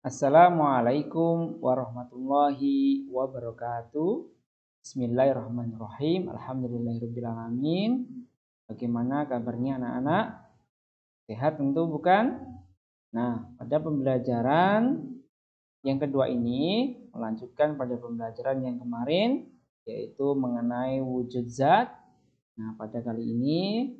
Assalamualaikum warahmatullahi wabarakatuh. Bismillahirrahmanirrahim. Alhamdulillahirrabbilalamin. Bagaimana kabarnya anak-anak? Sehat tentu bukan? Nah, pada pembelajaran yang kedua ini melanjutkan pada pembelajaran yang kemarin, yaitu mengenai wujud zat. Nah, pada kali ini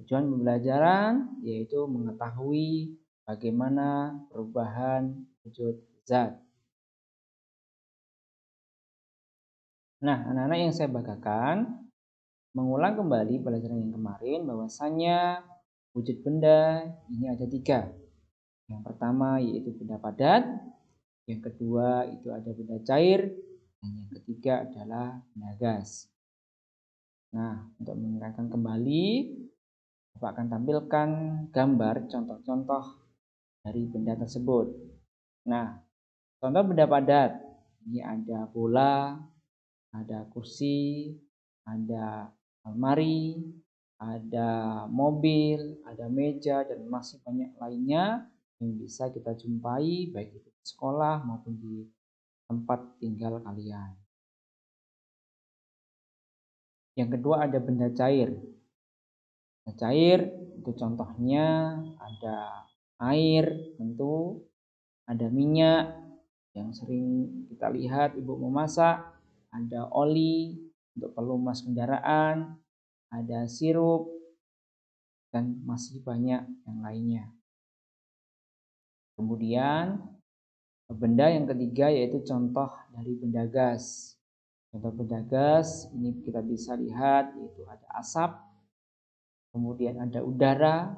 tujuan pembelajaran yaitu mengetahui bagaimana perubahan wujud zat. Nah, anak-anak yang saya banggakan, mengulang kembali pelajaran yang kemarin bahwasanya wujud benda ini ada 3. Yang pertama yaitu benda padat, yang kedua itu ada benda cair, dan yang ketiga adalah benda gas. Nah, untuk mengingatkan kembali, Bapak akan tampilkan gambar contoh-contoh dari benda tersebut. Nah, contoh benda padat, ini ada bola, ada kursi, ada almari, ada mobil, ada meja, dan masih banyak lainnya yang bisa kita jumpai baik itu di sekolah maupun di tempat tinggal kalian. Yang kedua ada benda cair. Benda cair itu contohnya ada air, tentu ada minyak yang sering kita lihat ibu memasak, ada oli untuk pelumas kendaraan, ada sirup, dan masih banyak yang lainnya. Kemudian benda yang ketiga yaitu contoh dari benda gas. Contoh benda gas ini kita bisa lihat yaitu ada asap, kemudian ada udara,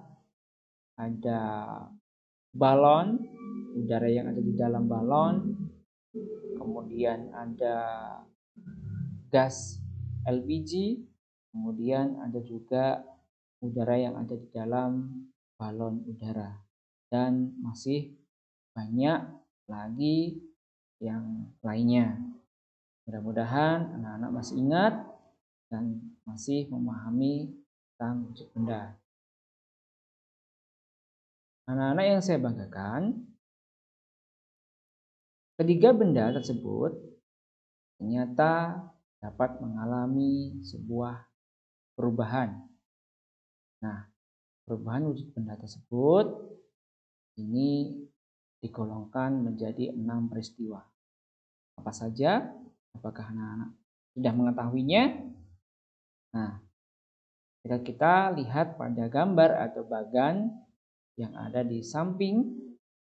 ada balon, udara yang ada di dalam balon, kemudian ada gas LPG, kemudian ada juga udara yang ada di dalam balon udara, dan masih banyak lagi yang lainnya. Mudah-mudahan anak-anak masih ingat dan masih memahami tentang wujud benda. Anak-anak yang saya banggakan, ketiga benda tersebut ternyata dapat mengalami sebuah perubahan. Nah, perubahan wujud benda tersebut ini digolongkan menjadi 6 peristiwa. Apa saja? Apakah anak-anak sudah mengetahuinya? Nah, jika kita lihat pada gambar atau bagan yang ada di samping,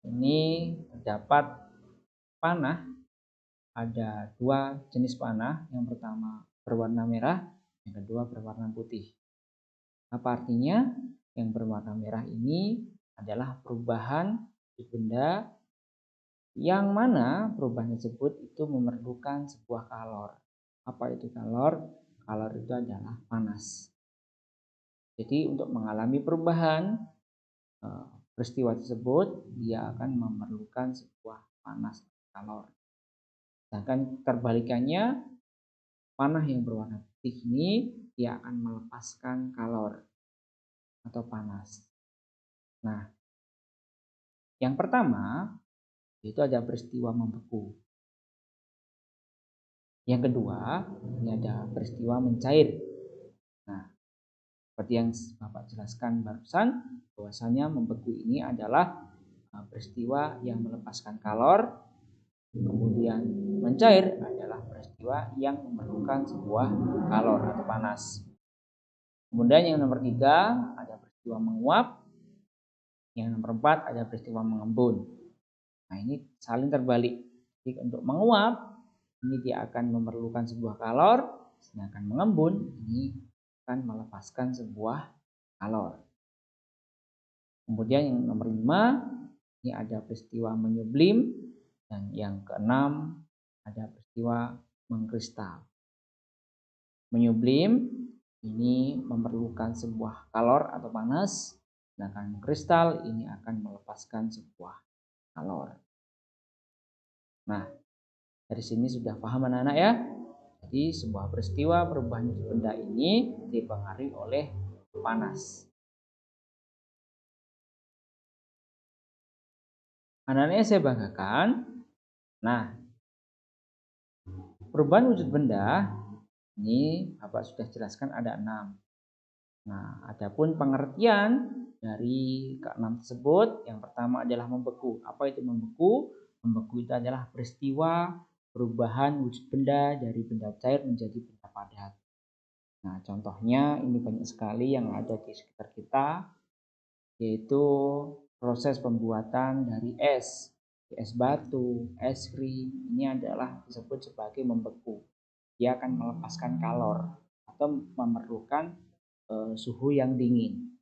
ini terdapat panah. Ada 2 jenis panah, yang pertama berwarna merah, yang kedua berwarna putih. Apa artinya? Yang berwarna merah ini adalah perubahan benda yang mana perubahan tersebut itu memerlukan sebuah kalor. Apa itu kalor? Kalor itu adalah panas. Jadi untuk mengalami perubahan peristiwa tersebut, dia akan memerlukan sebuah panas, kalor. Sedangkan terbalikannya, panah yang berwarna putih ini dia akan melepaskan kalor atau panas. Nah, yang pertama itu ada peristiwa membeku. Yang kedua, ini ada peristiwa mencair. Nah, seperti yang Bapak jelaskan barusan, bahwasanya membeku ini adalah peristiwa yang melepaskan kalor. Kemudian mencair adalah peristiwa yang memerlukan sebuah kalor atau panas. Kemudian yang nomor 3 ada peristiwa menguap. Yang nomor 4 ada peristiwa mengembun. Nah, ini saling terbalik. Jadi untuk menguap ini dia akan memerlukan sebuah kalor, sedangkan mengembun ini akan melepaskan sebuah kalor. Kemudian yang nomor 5 ini ada peristiwa menyublim, dan yang keenam ada peristiwa mengkristal. Menyublim ini memerlukan sebuah kalor atau panas, sedangkan kristal ini akan melepaskan sebuah kalor. Nah, dari sini sudah paham anak-anak ya. Jadi sebuah peristiwa perubahan benda ini dipengaruhi oleh panas. Anak-anaknya saya banggakan. Nah, perubahan wujud benda ini Bapak sudah jelaskan ada 6. Nah, adapun pengertian dari ke-6 tersebut, yang pertama adalah membeku. Apa itu membeku? Membeku itu adalah peristiwa perubahan wujud benda dari benda cair menjadi benda padat. Nah, contohnya ini banyak sekali yang ada di sekitar kita, yaitu proses pembuatan dari es batu, es krim. Ini adalah disebut sebagai membeku. Dia akan melepaskan kalor atau memerlukan suhu yang dingin.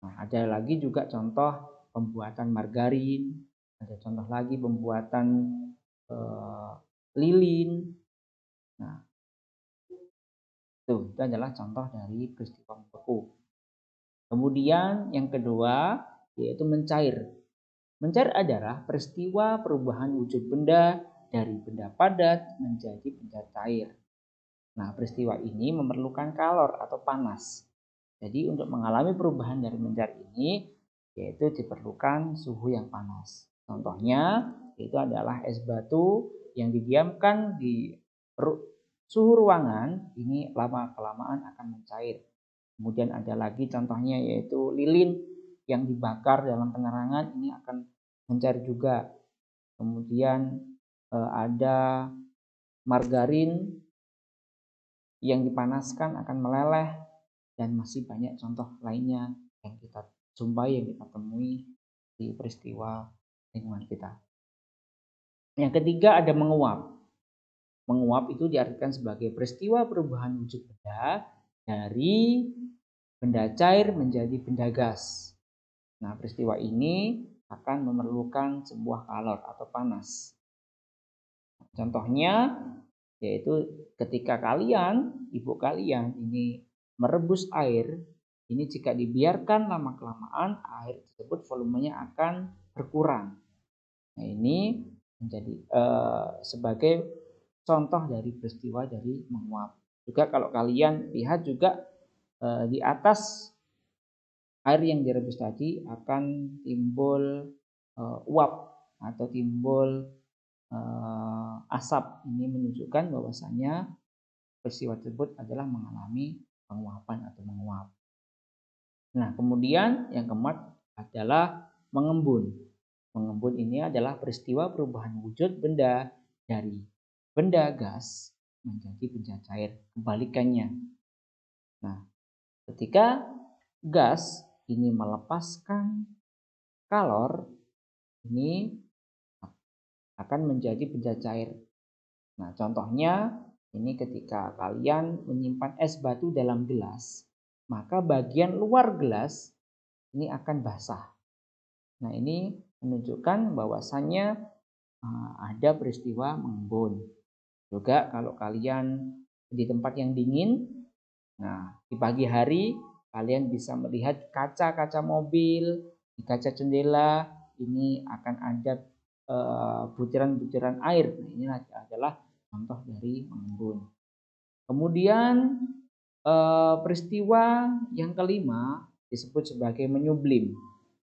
Nah, ada lagi juga contoh pembuatan margarin, ada contoh lagi pembuatan lilin. Nah, itu adalah contoh dari peristiwa membeku. Kemudian yang kedua yaitu mencair. Mencair adalah peristiwa perubahan wujud benda dari benda padat menjadi benda cair. Nah, peristiwa ini memerlukan kalor atau panas. Jadi untuk mengalami perubahan dari mencair ini yaitu diperlukan suhu yang panas. Contohnya itu adalah es batu yang didiamkan di suhu ruangan, ini lama-kelamaan akan mencair. Kemudian ada lagi contohnya yaitu lilin yang dibakar dalam penerangan, ini akan mencair juga. Kemudian ada margarin yang dipanaskan akan meleleh, dan masih banyak contoh lainnya yang kita jumpai, yang kita temui di peristiwa lingkungan kita. Yang ketiga ada menguap. Menguap itu diartikan sebagai peristiwa perubahan wujud benda dari benda cair menjadi benda gas. Nah, peristiwa ini akan memerlukan sebuah kalor atau panas. Contohnya yaitu ketika ibu kalian ini merebus air, ini jika dibiarkan lama-kelamaan air tersebut volumenya akan berkurang. Nah, ini menjadi sebagai contoh dari peristiwa dari menguap. Juga kalau kalian lihat juga di atas air yang direbus tadi akan timbul uap atau timbul asap. Ini menunjukkan bahwasanya peristiwa tersebut adalah mengalami penguapan atau menguap. Nah, kemudian yang keempat adalah mengembun. Mengembun ini adalah peristiwa perubahan wujud benda dari benda gas menjadi benda cair, kebalikannya. Nah, ketika gas ini melepaskan kalor, ini akan menjadi benda cair. Nah, contohnya ini ketika kalian menyimpan es batu dalam gelas, maka bagian luar gelas ini akan basah. Nah, ini menunjukkan bahwasannya ada peristiwa mengembun. Juga kalau kalian di tempat yang dingin, nah di pagi hari kalian bisa melihat kaca-kaca mobil, di kaca jendela ini akan ada butiran-butiran air. Nah, ini adalah contoh dari mengembun. Kemudian peristiwa yang kelima disebut sebagai menyublim,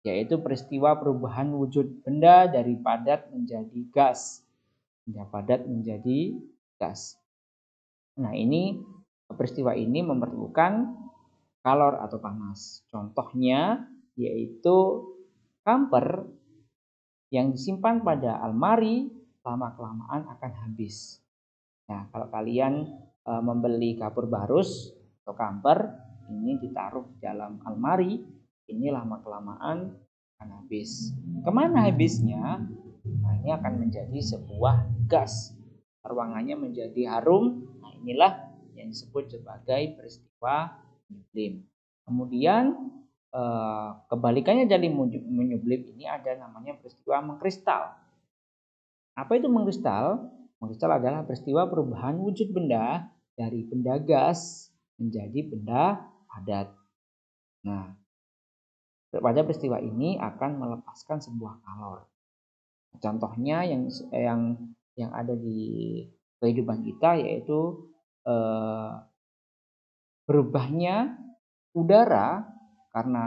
yaitu peristiwa perubahan wujud benda dari padat menjadi gas. Benda padat menjadi gas. Nah, ini peristiwa ini memerlukan kalor atau panas. Contohnya yaitu kamper yang disimpan pada almari lama-kelamaan akan habis. Nah, kalau kalian membeli kapur barus atau kamper, ini ditaruh di dalam almari, ini lama-kelamaan akan habis. Kemana habisnya? Nah, ini akan menjadi sebuah gas. Ruangannya menjadi harum. Nah, inilah yang disebut sebagai peristiwa menyublim. Kemudian kebalikannya dari menyublim ini ada namanya peristiwa mengkristal. Apa itu mengkristal? Mengkristal adalah peristiwa perubahan wujud benda dari benda gas menjadi benda padat. Nah, pada peristiwa ini akan melepaskan sebuah kalor. Contohnya yang ada di kehidupan kita yaitu berubahnya udara karena